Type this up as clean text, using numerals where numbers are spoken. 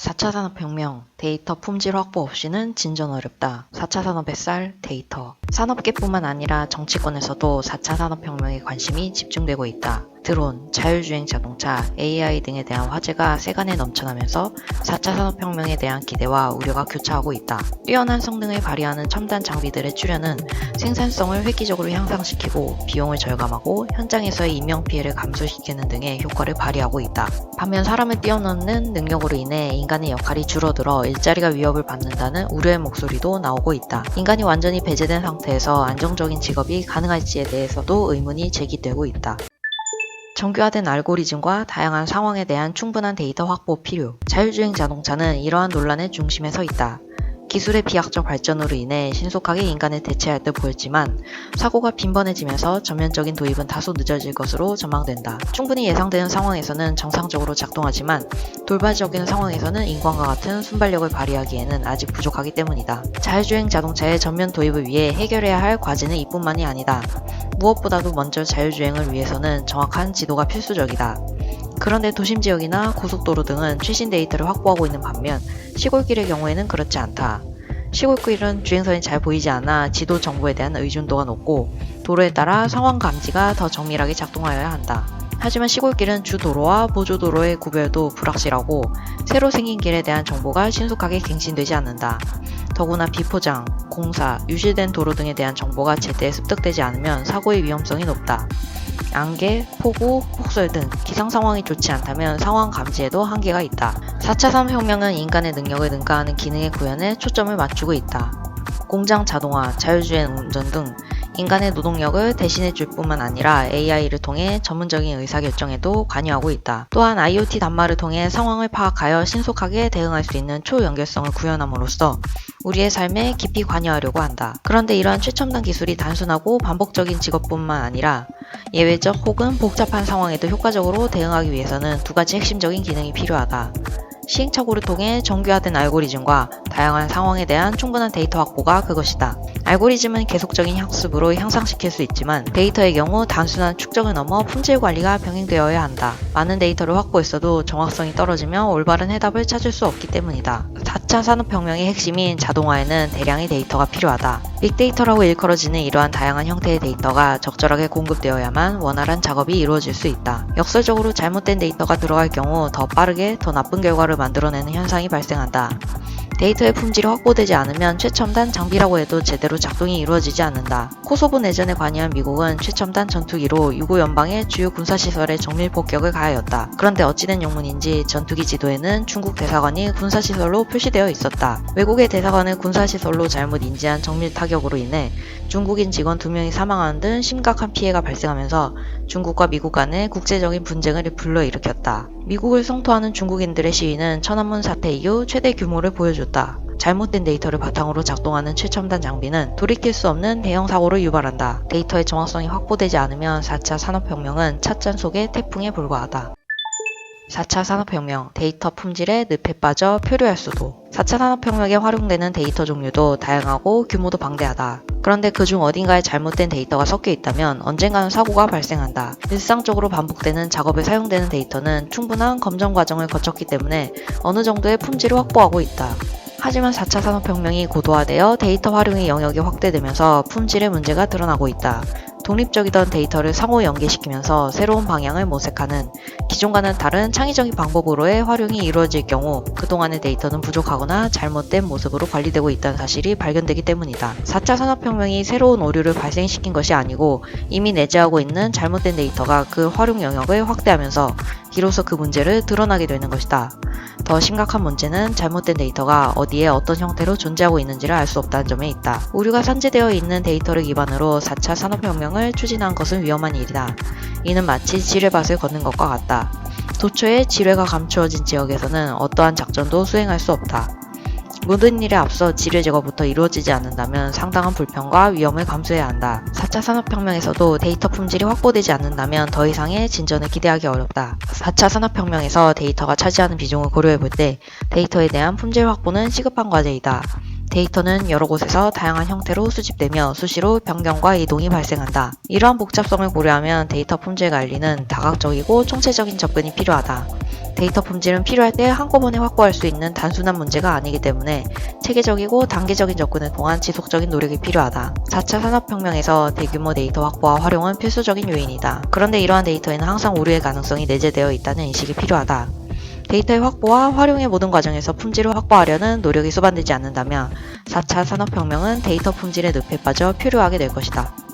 4차 산업혁명, 데이터 품질 확보 없이는 진전 어렵다. 4차 산업의 쌀, 데이터. 산업계뿐만 아니라 정치권에서도 4차 산업혁명에 관심이 집중되고 있다. 드론, 자율주행 자동차, AI 등에 대한 화제가 세간에 넘쳐나면서 4차 산업혁명에 대한 기대와 우려가 교차하고 있다. 뛰어난 성능을 발휘하는 첨단 장비들의 출현은 생산성을 획기적으로 향상시키고 비용을 절감하고 현장에서의 인명피해를 감소시키는 등의 효과를 발휘하고 있다. 반면 사람을 뛰어넘는 능력으로 인해 인간의 역할이 줄어들어 일자리가 위협을 받는다는 우려의 목소리도 나오고 있다. 인간이 완전히 배제된 상태에서 안정적인 직업이 가능할지에 대해서도 의문이 제기되고 있다. 정교화된 알고리즘과 다양한 상황에 대한 충분한 데이터 확보 필요. 자율주행 자동차는 이러한 논란의 중심에 서 있다. 기술의 비약적 발전으로 인해 신속하게 인간을 대체할 듯 보였지만 사고가 빈번해지면서 전면적인 도입은 다소 늦어질 것으로 전망된다. 충분히 예상되는 상황에서는 정상적으로 작동하지만 돌발적인 상황에서는 인간과 같은 순발력을 발휘하기에는 아직 부족하기 때문이다. 자율주행 자동차의 전면 도입을 위해 해결해야 할 과제는 이뿐만이 아니다. 무엇보다도 먼저 자율주행을 위해서는 정확한 지도가 필수적이다. 그런데 도심 지역이나 고속도로 등은 최신 데이터를 확보하고 있는 반면 시골길의 경우에는 그렇지 않다. 시골길은 주행선이 잘 보이지 않아 지도 정보에 대한 의존도가 높고 도로에 따라 상황 감지가 더 정밀하게 작동하여야 한다. 하지만 시골길은 주 도로와 보조 도로의 구별도 불확실하고 새로 생긴 길에 대한 정보가 신속하게 갱신되지 않는다. 더구나 비포장, 공사, 유실된 도로 등에 대한 정보가 제때 습득되지 않으면 사고의 위험성이 높다. 안개, 폭우, 폭설 등 기상 상황이 좋지 않다면 상황 감지에도 한계가 있다. 4차 산업혁명은 인간의 능력을 능가하는 기능의 구현에 초점을 맞추고 있다. 공장 자동화, 자율주행 운전 등 인간의 노동력을 대신해 줄 뿐만 아니라 AI를 통해 전문적인 의사결정에도 관여하고 있다. 또한 IoT 단말을 통해 상황을 파악하여 신속하게 대응할 수 있는 초연결성을 구현함으로써 우리의 삶에 깊이 관여하려고 한다. 그런데 이러한 최첨단 기술이 단순하고 반복적인 직업뿐만 아니라 예외적 혹은 복잡한 상황에도 효과적으로 대응하기 위해서는 두 가지 핵심적인 기능이 필요하다. 시행착오를 통해 정교화된 알고리즘과 다양한 상황에 대한 충분한 데이터 확보가 그것이다. 알고리즘은 계속적인 학습으로 향상시킬 수 있지만 데이터의 경우 단순한 축적을 넘어 품질 관리가 병행되어야 한다. 많은 데이터를 확보했어도 정확성이 떨어지며 올바른 해답을 찾을 수 없기 때문이다. 4차 산업혁명의 핵심인 자동화에는 대량의 데이터가 필요하다. 빅데이터라고 일컬어지는 이러한 다양한 형태의 데이터가 적절하게 공급되어야만 원활한 작업이 이루어질 수 있다. 역설적으로 잘못된 데이터가 들어갈 경우 더 빠르게 더 나쁜 결과를 만들어내는 현상이 발생한다. 데이터의 품질이 확보되지 않으면 최첨단 장비라고 해도 제대로 작동이 이루어지지 않는다. 코소보 내전에 관여한 미국은 최첨단 전투기로 유고 연방의 주요 군사시설에 정밀 폭격을 가하였다. 그런데 어찌된 영문인지 전투기 지도에는 중국 대사관이 군사시설로 표시되어 있었다. 외국의 대사관을 군사시설로 잘못 인지한 정밀 타격으로 인해 중국인 직원 2명이 사망하는 등 심각한 피해가 발생하면서 중국과 미국 간의 국제적인 분쟁을 불러일으켰다. 미국을 성토하는 중국인들의 시위는 천안문 사태 이후 최대 규모를 보여줬다. 잘못된 데이터를 바탕으로 작동하는 최첨단 장비는 돌이킬 수 없는 대형 사고를 유발한다. 데이터의 정확성이 확보되지 않으면 4차 산업혁명은 찻잔 속의 태풍에 불과하다. 4차 산업혁명, 데이터 품질에 늪에 빠져 표류할 수도. 4차 산업혁명에 활용되는 데이터 종류도 다양하고 규모도 방대하다. 그런데 그중 어딘가에 잘못된 데이터가 섞여 있다면 언젠가는 사고가 발생한다. 일상적으로 반복되는 작업에 사용되는 데이터는 충분한 검정 과정을 거쳤기 때문에 어느 정도의 품질을 확보하고 있다. 하지만 4차 산업혁명이 고도화되어 데이터 활용의 영역이 확대되면서 품질의 문제가 드러나고 있다. 독립적이던 데이터를 상호 연계시키면서 새로운 방향을 모색하는 기존과는 다른 창의적인 방법으로의 활용이 이루어질 경우 그동안의 데이터는 부족하거나 잘못된 모습으로 관리되고 있다는 사실이 발견되기 때문이다. 4차 산업혁명이 새로운 오류를 발생시킨 것이 아니고 이미 내재하고 있는 잘못된 데이터가 그 활용 영역을 확대하면서 비로소 그 문제를 드러나게 되는 것이다. 더 심각한 문제는 잘못된 데이터가 어디에 어떤 형태로 존재하고 있는지를 알 수 없다는 점에 있다. 오류가 산재되어 있는 데이터를 기반으로 4차 산업혁명을 추진한 것은 위험한 일이다. 이는 마치 지뢰밭을 걷는 것과 같다. 도처에 지뢰가 감추어진 지역에서는 어떠한 작전도 수행할 수 없다. 모든 일에 앞서 지뢰 제거부터 이루어지지 않는다면 상당한 불편과 위험을 감수해야 한다. 4차 산업혁명에서도 데이터 품질이 확보되지 않는다면 더 이상의 진전을 기대하기 어렵다. 4차 산업혁명에서 데이터가 차지하는 비중을 고려해볼 때 데이터에 대한 품질 확보는 시급한 과제이다. 데이터는 여러 곳에서 다양한 형태로 수집되며 수시로 변경과 이동이 발생한다. 이러한 복잡성을 고려하면 데이터 품질 관리는 다각적이고 총체적인 접근이 필요하다. 데이터 품질은 필요할 때 한꺼번에 확보할 수 있는 단순한 문제가 아니기 때문에 체계적이고 단계적인 접근을 통한 지속적인 노력이 필요하다. 4차 산업혁명에서 대규모 데이터 확보와 활용은 필수적인 요인이다. 그런데 이러한 데이터에는 항상 오류의 가능성이 내재되어 있다는 인식이 필요하다. 데이터의 확보와 활용의 모든 과정에서 품질을 확보하려는 노력이 수반되지 않는다면 4차 산업혁명은 데이터 품질의 늪에 빠져 표류하게 될 것이다.